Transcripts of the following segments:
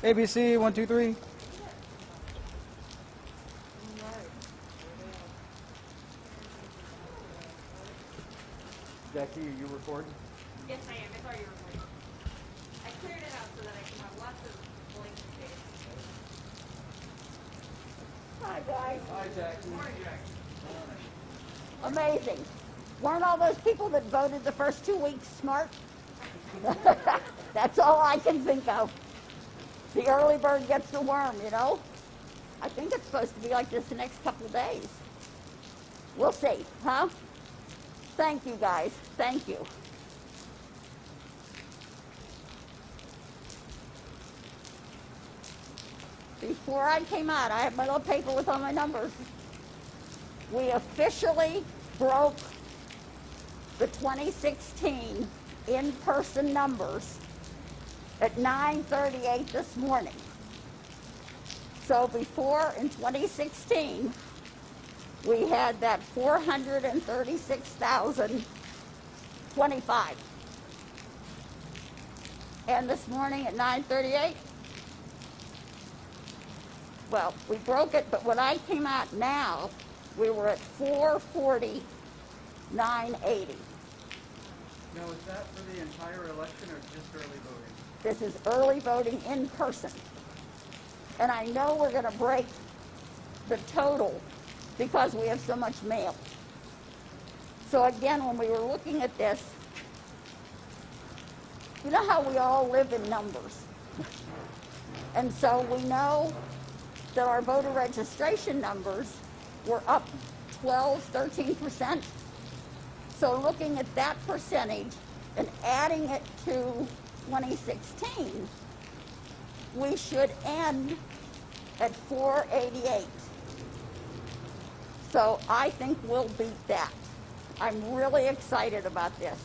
ABC, 1, 2, 3. Jackie, are you recording? Yes, I am. It's already recording. I cleared it out so that I can have lots of blank space. Hi, guys. Hi, Jackie. Morning, Jack. Amazing. Weren't all those people that voted the first 2 weeks smart? That's all I can think of. The early bird gets the worm, you know? I think it's supposed to be like this the next couple of days. We'll see, huh? Thank you, guys. Thank you. Before I came out, I had my little paper with all my numbers. We officially broke the 2016 in-person numbers at 9:38 this morning. So before, in 2016, we had that 436,025. And this morning at 9:38, well, we broke it, but when I came out now, we were at 440,980. Now, is that for the entire election or just early voting? This is early voting in person. And I know we're going to break the total because we have so much mail. So again, when we were looking at this, you know how we all live in numbers. And so we know that our voter registration numbers were up 12, 13%. So looking at that percentage and adding it to 2016, we should end at 488. So I think we'll beat that. I'm really excited about this.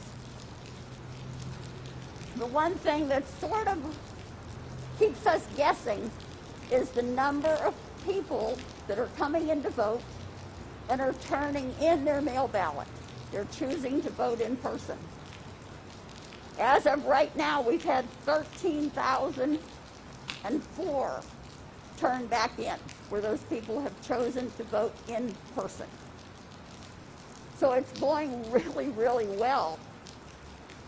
The one thing that sort of keeps us guessing is the number of people that are coming in to vote and are turning in their mail ballot. They're choosing to vote in person. As of right now, we've had 13,004 turn back in, where those people have chosen to vote in person. So it's going really, really well.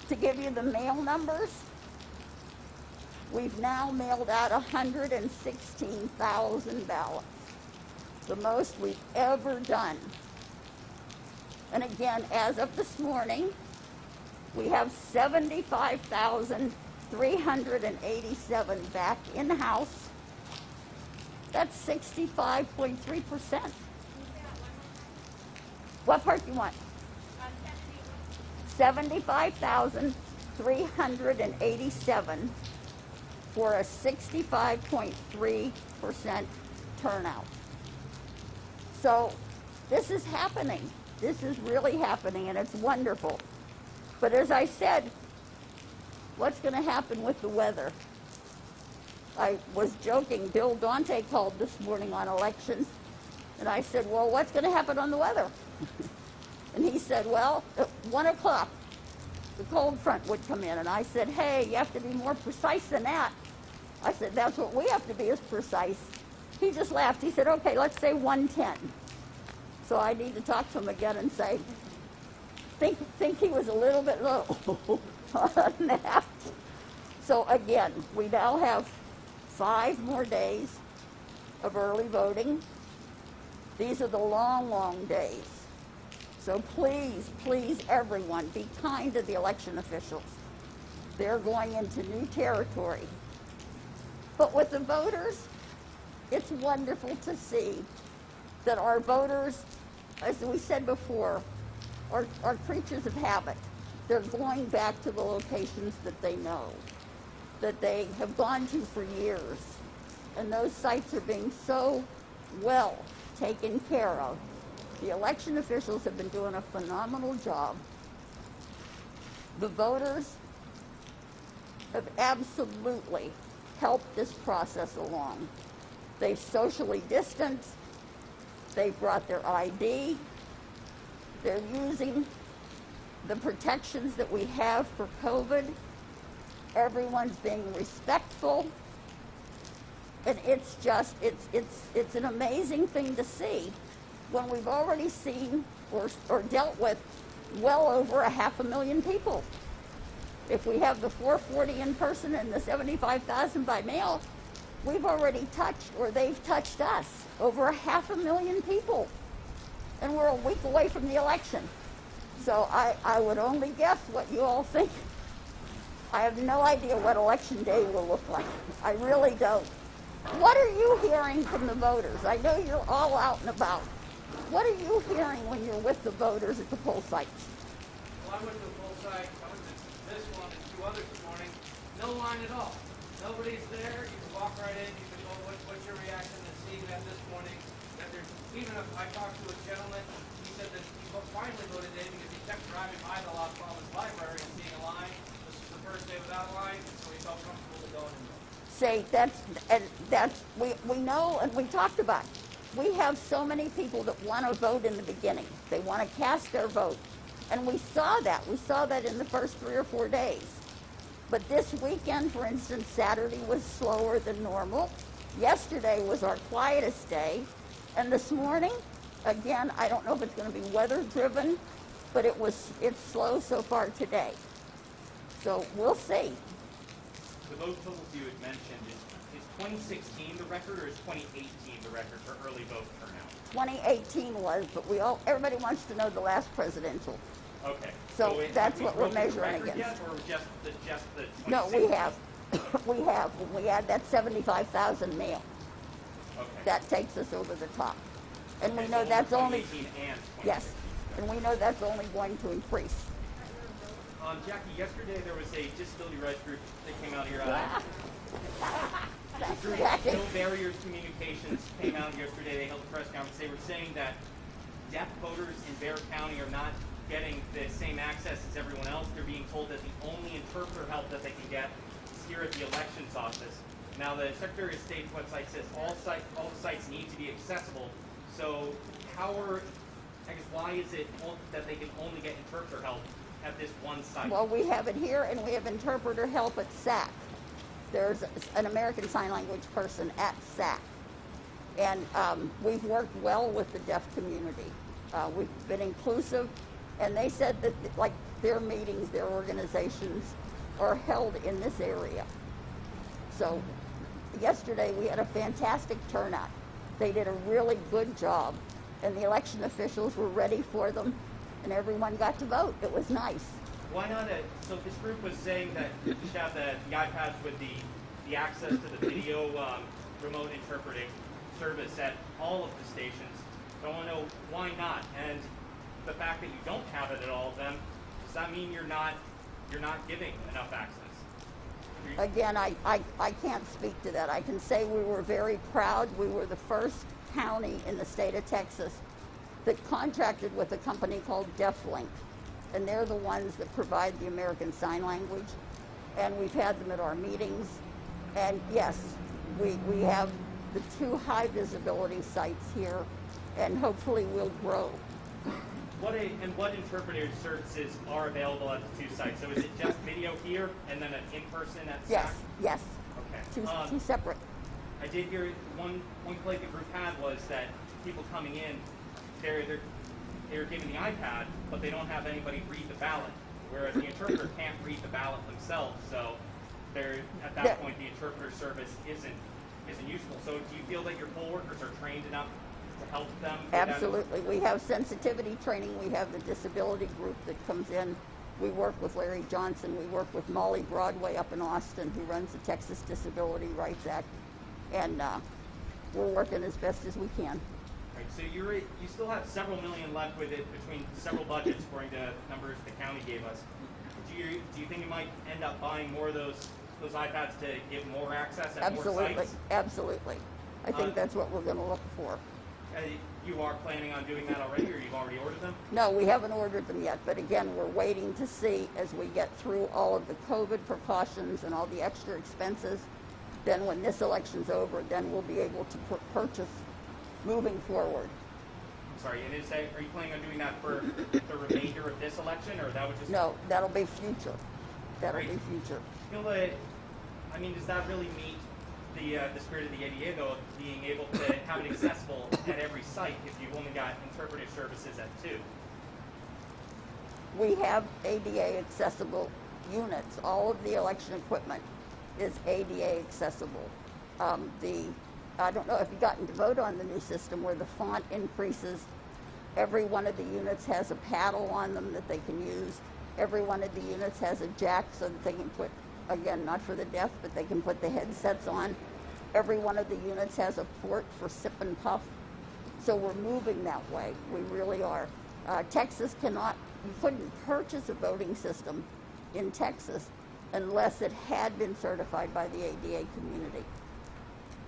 To give you the mail numbers, we've now mailed out 116,000 ballots, the most we've ever done. And again, as of this morning, we have 75,387 back in the House. That's 65.3%. What part do you want? 75,387 for a 65.3% turnout. So this is happening. This is really happening, and it's wonderful. But as I said, what's going to happen with the weather? I was joking. Bill Dante called this morning on elections, and I said, well, what's going to happen on the weather? And he said, well, at 1 o'clock, the cold front would come in. And I said, hey, you have to be more precise than that. I said, that's what we have to be, is precise. He just laughed. He said, okay, let's say 110. So I need to talk to him again and say, think he was a little bit low on that. So again, we now have 5 more days of early voting. These are the long, long days. So please, please, everyone, be kind to the election officials. They're going into new territory. But with the voters, it's wonderful to see that our voters, as we said before, are creatures of habit. They're going back to the locations that they know, that they have gone to for years. And those sites are being so well taken care of. The election officials have been doing a phenomenal job. The voters have absolutely helped this process along. They've socially distanced. They've brought their ID. They're using the protections that we have for COVID. Everyone's being respectful. And it's just, it's an amazing thing to see when we've already seen or dealt with well over 500,000 people. If we have the 440 in person and the 75,000 by mail, we've already touched, or they've touched us, over 500,000 people. And we're a week away from the election. So I would only guess what you all think. I have no idea what election day will look like. I really don't. What are you hearing from the voters? I know you're all out and about. What are you hearing when you're with the voters at the poll sites? Well, I went to the poll site. I went to this one and 2 others this morning. No line at all. Nobody's there. You can walk right in. You can go, what's your reaction to seeing that this morning? That there's, even if I talked to a gentleman, he said that he finally voted in because he kept driving by the Las Palmas Library and seeing a line. This is the first day without a line, so he felt comfortable to go in and vote. Say, we know, and we talked about it. We have so many people that want to vote in the beginning. They want to cast their vote. And we saw that. We saw that in the first 3 or 4 days. But this weekend, for instance, Saturday was slower than normal. Yesterday was our quietest day. And this morning, again, I don't know if it's going to be weather driven, but it's slow so far today. So we'll see. The vote totals you had mentioned, is 2016 the record, or is 2018 the record for early vote turnout? 2018 was, but everybody wants to know the last presidential. Okay. So that's what we're measuring against. against. Yet, or just the 2016? No, we have. We have. When we add that 75,000 mail, Okay. that takes us over the top. And Okay, we know so that's only, 2018 and 2016. yes, and we know that's only going to increase. Jackie, yesterday there was a disability rights group that came out here. That's Group Jackie. No Barriers Communications came out yesterday. They held a press conference. They were saying that deaf voters in Bexar County are not getting the same access as everyone else. They're being told that the only interpreter help that they can get is here at the elections office. Now, the Secretary of State's website says all the sites need to be accessible. So, why is it that they can only get interpreter help at this one site? Well, we have it here, and we have interpreter help at SAC. There's an American Sign Language person at SAC. And we've worked well with the deaf community. We've been inclusive, and they said that like their meetings, their organizations are held in this area. So yesterday we had a fantastic turnout. They did a really good job, and the election officials were ready for them, and everyone got to vote. It was nice. Why not? So this group was saying that you should have the iPads with the access to the video remote interpreting service at all of the stations. So I want to know why not, and the fact that you don't have it at all of them, does that mean you're not giving enough access? Again, I can't speak to that. I can say we were very proud. We were the first county in the state of Texas that contracted with a company called DeafLink, and they're the ones that provide the American Sign Language, and we've had them at our meetings. And yes, we have the 2 high visibility sites here, and hopefully we'll grow. What interpreter services are available at the 2 sites? So is it just video here and then an in-person at Yes, SAC? yes. Okay. Two separate. I did hear one complaint the group had was that people coming in, they're given the iPad, but they don't have anybody read the ballot, whereas the interpreter can't read the ballot themselves. So at that point, the interpreter service isn't useful. So do you feel that your poll workers are trained enough to help them? Absolutely. We have sensitivity training. We have the disability group that comes in. We work with Larry Johnson. We work with Molly Broadway up in Austin, who runs the Texas Disability Rights Act. And we're working as best as we can. Right, so you still have several million left with it between several budgets, according to numbers the county gave us. Do you think you might end up buying more of those iPads to give more access at more sites? Absolutely. I think that's what we're going to look for. You are planning on doing that already, or you've already ordered them? No, we haven't ordered them yet, but again, we're waiting to see as we get through all of the COVID precautions and all the extra expenses. Then when this election's over, then we'll be able to purchase moving forward. I'm sorry, and are you planning on doing that for the remainder of this election, or that would just... No, that'll be future. That'll Great. be future. Does that really meet the spirit of the ADA, though, of being able to have it accessible at every site if you've only got interpretive services at 2. We have ADA accessible units. All of the election equipment is ADA accessible. I don't know if you've gotten to vote on the new system where the font increases. Every one of the units has a paddle on them that they can use. Every one of the units has a jack so that they can put, again, not for the deaf, but they can put the headsets on. Every one of the units has a port for sip and puff. So we're moving that way. We really are. Texas cannot, you couldn't purchase a voting system in Texas unless it had been certified by the ADA community.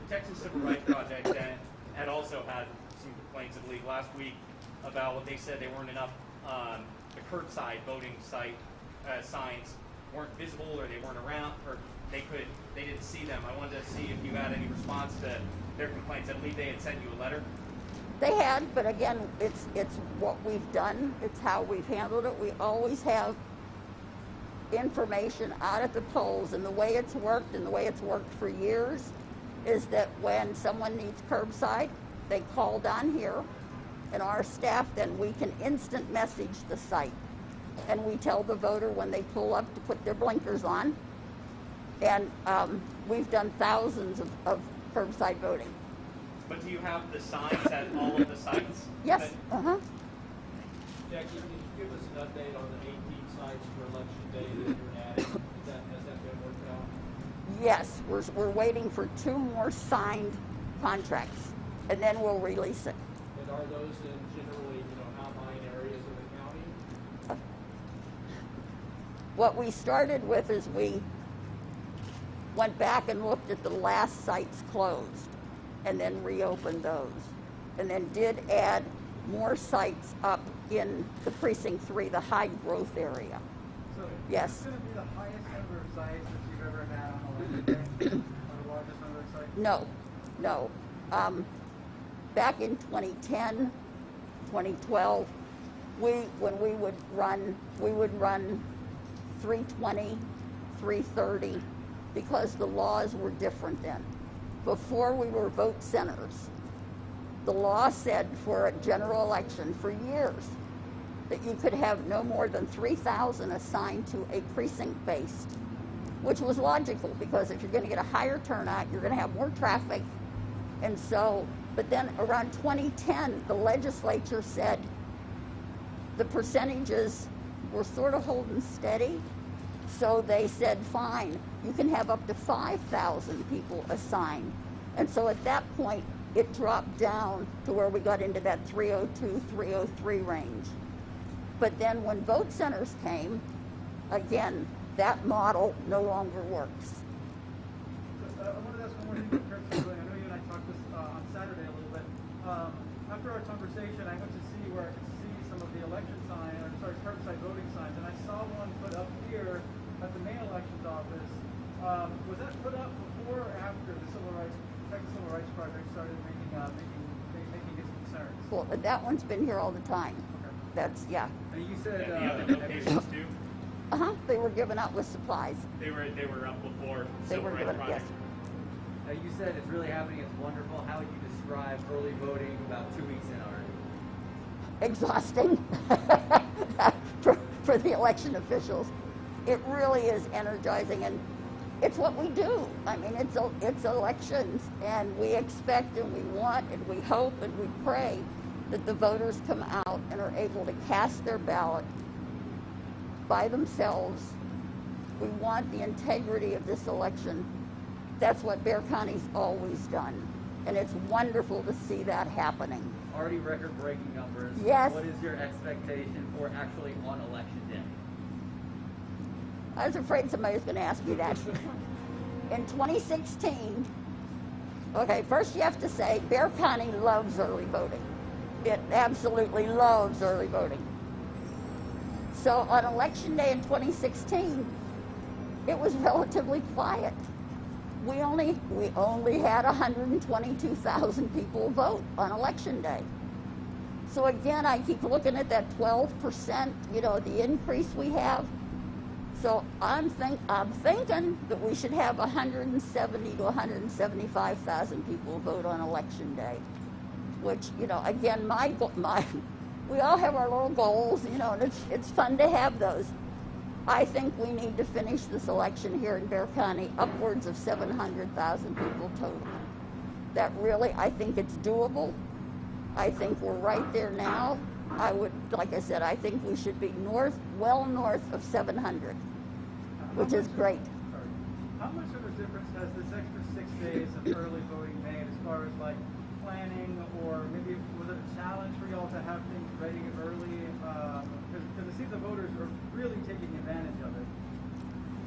The Texas Civil Rights Project had also had some complaints, I believe, last week about what they said there weren't enough the curbside voting site signs weren't visible, or they weren't around, or they didn't see them. I wanted to see if you had any response to their complaints. I believe they had sent you a letter. They had, but again, it's what we've done. It's how we've handled it. We always have information out at the polls, and the way it's worked, and the way it's worked for years, is that when someone needs curbside, they call down here, and our staff, then we can instant message the site. And we tell the voter when they pull up to put their blinkers on. And we've done thousands of curbside voting. But do you have the signs at all of the sites? Yes. Jackie, can you give us an update on the 18 sites for Election Day that you're adding? Has that been worked out? Yes, we're waiting for 2 more signed contracts, and then we'll release it. And are those in generally, outlying areas of the county? What we started with is we went back and looked at the last sites closed and then reopened those. And then did add more sites up in the precinct 3, the high growth area. So yes. Is this going to be the highest number of sites that you've ever had on election day? Or the largest number of sites? No. Back in 2010, 2012, when we would run 320, 330, because the laws were different then. Before we were vote centers, the law said for a general election for years that you could have no more than 3,000 assigned to a precinct based, which was logical because if you're going to get a higher turnout, you're going to have more traffic. And so, but then around 2010, the legislature said the percentages were sort of holding steady. So they said, fine, you can have up to 5,000 people assigned. And so at that point, it dropped down to where we got into that 302, 303 range. But then when vote centers came, again, that model no longer works. I wanted to ask one more thing about curbside voting. I know you and I talked this on Saturday a little bit. After our conversation, I went to see where I could see some of the election signs, or curbside voting signs, and I saw one put up here at the main elections office. Was that put up before or after the Texas Civil Rights Project started making its concerns? Well, that one's been here all the time. Okay. that's, yeah. And you said And the other locations too? They were given out with supplies. They were up before They Civil were Rights given, Project. yes. Now you said it's really happening, it's wonderful. How would you describe early voting about 2 weeks in already? Exhausting for the election officials. It really is energizing, and it's what we do. I mean, it's elections, and we expect and we want and we hope and we pray that the voters come out and are able to cast their ballot by themselves. We want the integrity of this election. That's what Bexar County's always done, and it's wonderful to see that happening. Already record-breaking numbers. Yes. What is your expectation for actually on election day? I was afraid somebody was going to ask me that. In 2016, okay, first you have to say Bexar County loves early voting. It absolutely loves early voting. So on election day in 2016, it was relatively quiet. We only had 122,000 people vote on election day. So again, I keep looking at that 12%, the increase we have. So I'm thinking that we should have 170 to 175,000 people vote on election day, which, you know, again, we all have our little goals, you know, and it's fun to have those. I think we need to finish this election here in Bexar County upwards of 700,000 people total. That really, I think it's doable. I think we're right there now. Like I said, I think we should be well north of 700, which is great. How much of a difference has this extra 6 days of early voting made as far as like planning, or maybe was it a challenge for y'all to have things ready early? Because it seems the voters are really taking advantage of it.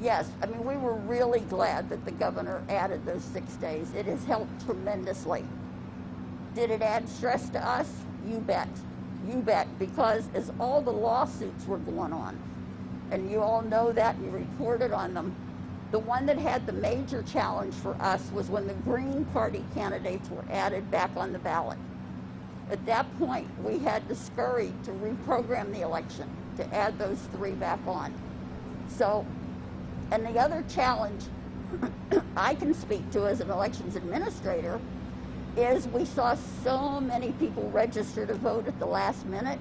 Yes, I mean, we were really glad that the governor added those 6 days. It has helped tremendously. Did it add stress to us? You bet. You bet, because as all the lawsuits were going on, and you all know that, and you reported on them, the one that had the major challenge for us was when the Green Party candidates were added back on the ballot. At that point, we had to scurry to reprogram the election to add those 3 back on. So, and the other challenge I can speak to as an elections administrator is we saw so many people register to vote at the last minute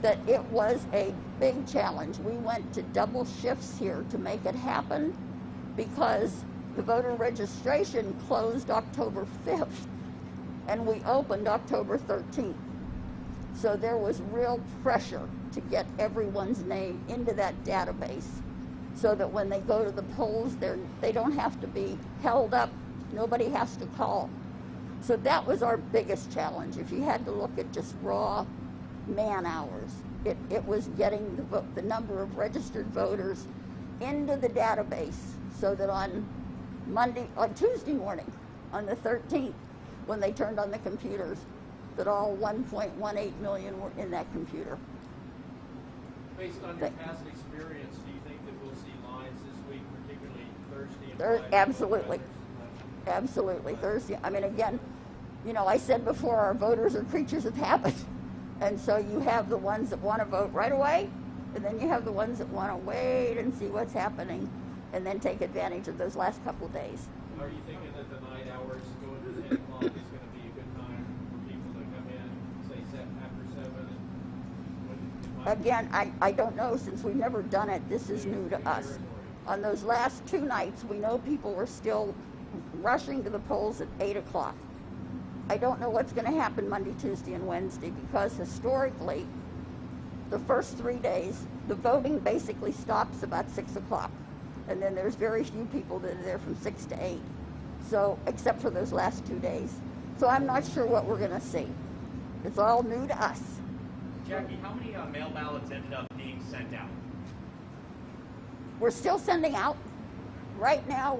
that it was a big challenge. We went to double shifts here to make it happen because the voter registration closed October 5th and we opened October 13th. So there was real pressure to get everyone's name into that database so that when they go to the polls, they don't have to be held up. Nobody has to call. So that was our biggest challenge. If you had to look at just raw man hours, it was getting the number of registered voters into the database so that on Tuesday morning, on the 13th, when they turned on the computers, that all 1.18 million were in that computer. Based on your past experience, do you think that we'll see lines this week, particularly Thursday and Friday? Absolutely. Absolutely. Thursday. I mean, again, you know, I said before, our voters are creatures of habit. And so you have the ones that want to vote right away, and then you have the ones that want to wait and see what's happening, and then take advantage of those last couple of days. Are you thinking that the night hours going to 10 o'clock is going to be a good time for people to come in, say after 7? Again, I don't know, since we've never done it. This is new to us. On those last 2 nights, we know people were still rushing to the polls at 8 o'clock. I don't know what's going to happen Monday, Tuesday, and Wednesday, because historically, the first 3 days, the voting basically stops about 6 o'clock. And then there's very few people that are there from 6 to 8. So, except for those last 2 days. So I'm not sure what we're going to see. It's all new to us. Jackie, how many mail ballots ended up being sent out? We're still sending out. Right now,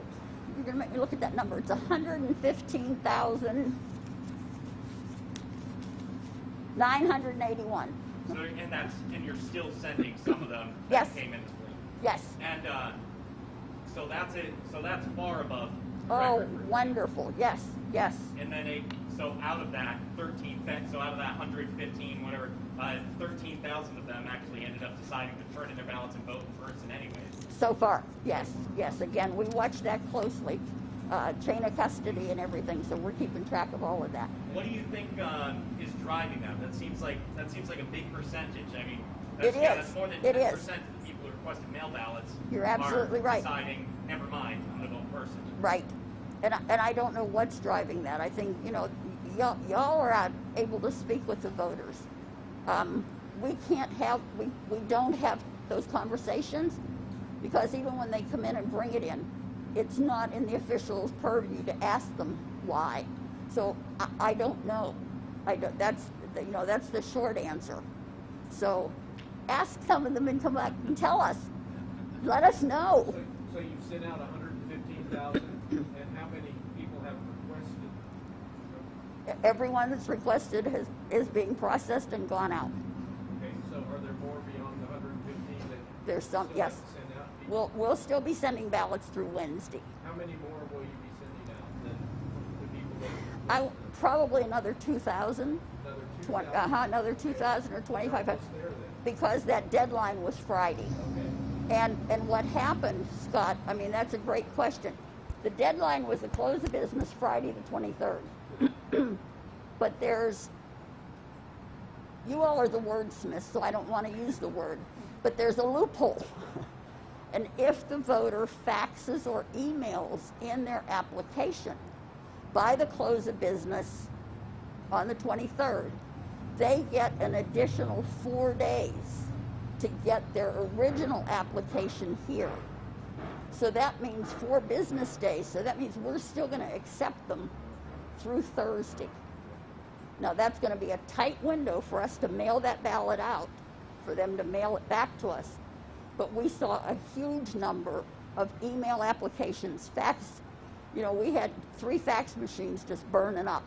you're going to make me look at that number. It's 115,981. So, and you're still sending some of them that Yes. came in this week. Yes. And so that's it. So that's far above Oh, record. wonderful. Yes, yes. And then so out of that 115, whatever, 13,000 of them actually ended up deciding to turn in their ballots and vote in person anyways. So far, yes, yes. Again, we watch that closely. Chain of custody and everything, so we're keeping track of all of that. What do you think is driving that? That seems like a big percentage. I mean, that's more than 10% of the people who requested mail ballots. You're absolutely right. Deciding, never mind, I'm going to vote in person. Right. And I don't know what's driving that. I think, you know, y'all are out able to speak with the voters. We don't have those conversations because even when they come in and bring it in, it's not in the official's purview to ask them why. So I don't know. That's the short answer. So ask some of them and come back and tell us. Let us know. So you've sent out 115,000, and how many people have requested? Everyone that's requested is being processed and gone out. Okay, so are there more beyond the 115 that There's some, still yes. have to send out? We'll still be sending ballots through Wednesday. How many more will you be sending out than the people that requested? Probably another 2,000. Another 2,000? Another 2,000 or 2,500. What's there then? Because that deadline was Friday. Okay. And what happened, Scott, I mean, that's a great question. The deadline was the close of business Friday the 23rd. But you all are the wordsmiths, so I don't want to use the word, but there's a loophole. And if the voter faxes or emails in their application by the close of business on the 23rd, they get an additional 4 days to get their original application here. So that means 4 business days. So that means we're still going to accept them through Thursday. Now that's going to be a tight window for us to mail that ballot out, for them to mail it back to us. But we saw a huge number of email applications, fax. You know, we had 3 fax machines just burning up.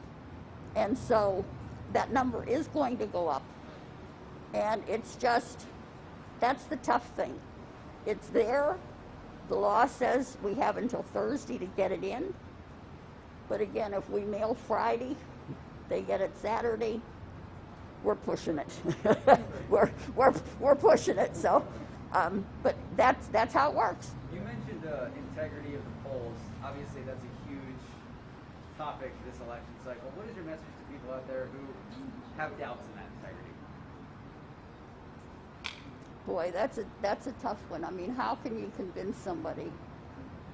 And so that number is going to go up. And it's just, that's the tough thing. It's there. The law says we have until Thursday to get it in. But again, if we mail Friday, they get it Saturday, we're pushing it. we're pushing it. So, but that's how it works. You mentioned integrity of the polls. Obviously, that's a huge topic this election cycle. What is your message to people out there who have doubts in that integrity? Boy, that's a tough one. I mean, how can you convince somebody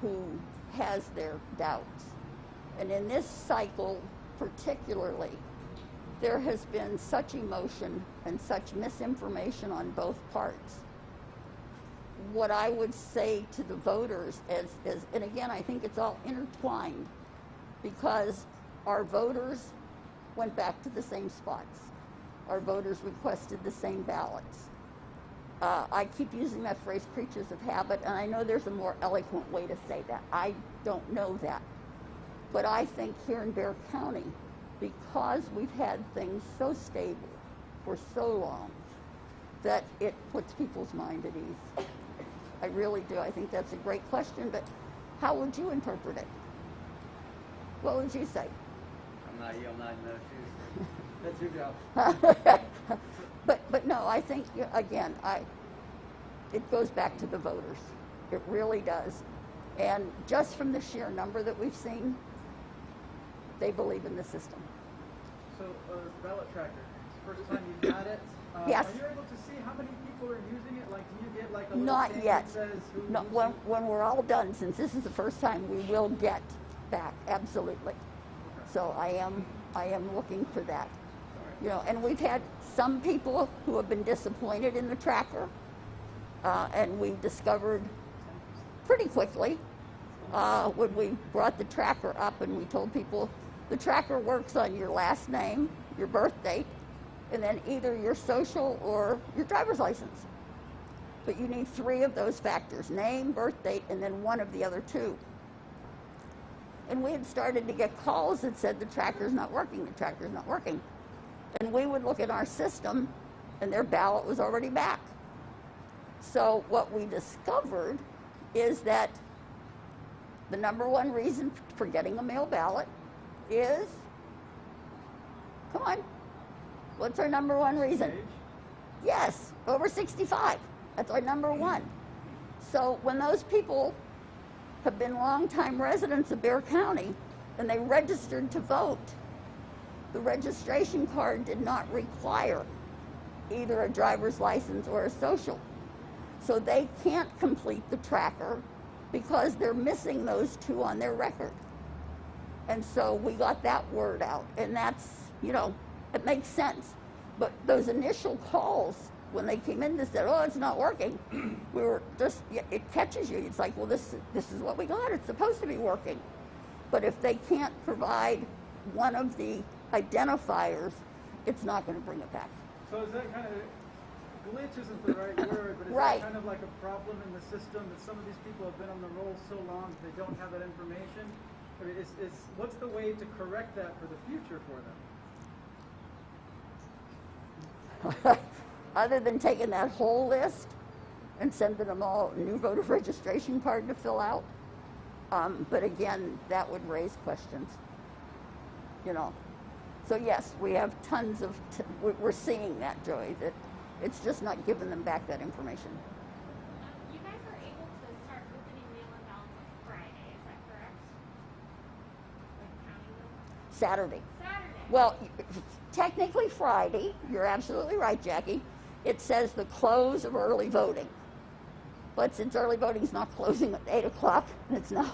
who has their doubts? And in this cycle particularly, there has been such emotion and such misinformation on both parts. What I would say to the voters is, and again, I think it's all intertwined, because our voters went back to the same spots. Our voters requested the same ballots. I keep using that phrase, creatures of habit, and I know there's a more eloquent way to say that. I don't know that. But I think here in Bexar County, because we've had things so stable for so long, that it puts people's mind at ease. I really do. I think that's a great question, but how would you interpret it? What would you say? I'm not in those shoes. That's your job. But no, I think, again, it goes back to the voters. It really does. And just from the sheer number that we've seen, they believe in the system. So, ballot tracker, it's the first time you've had it. Yes. Are you able to see how many people are using it? Like, do you get like a little Not thing yet. that says who No, used when we're all done, since this is the first time, we will get back, absolutely. So I am looking for that. You know, and we've had some people who have been disappointed in the tracker, and we discovered pretty quickly when we brought the tracker up and we told people the tracker works on your last name, your birth date, and then either your social or your driver's license. But you need 3 of those factors, name, birth date, and then one of the other 2. And we had started to get calls that said the tracker's not working, the tracker's not working. And we would look at our system, and their ballot was already back. So what we discovered is that the #1 reason for getting a mail ballot is, come on, what's our #1 reason? Age? Yes, over 65. That's our #1. So when those people have been longtime residents of Bexar County and they registered to vote, the registration card did not require either a driver's license or a social. So they can't complete the tracker because they're missing those 2 on their record. And so we got that word out, and that's, you know, it makes sense. But those initial calls, when they came in and said, oh, it's not working, we were just, it catches you. It's like, well, this is what we got. It's supposed to be working. But if they can't provide one of the identifiers, it's not going to bring it back. So is that kind of, glitch isn't the right word, but is Right. that kind of like a problem in the system that some of these people have been on the roll so long that they don't have that information? I mean, what's the way to correct that for the future for them? Other than taking that whole list and sending them all a new voter registration card to fill out. But again, that would raise questions, you know. So yes, we have tons of, we're seeing that, Joey, that it's just not giving them back that information. You guys Saturday. Saturday. Well, technically Friday. You're absolutely right, Jackie. It says the close of early voting. But since early voting is not closing at 8 o'clock, and it's now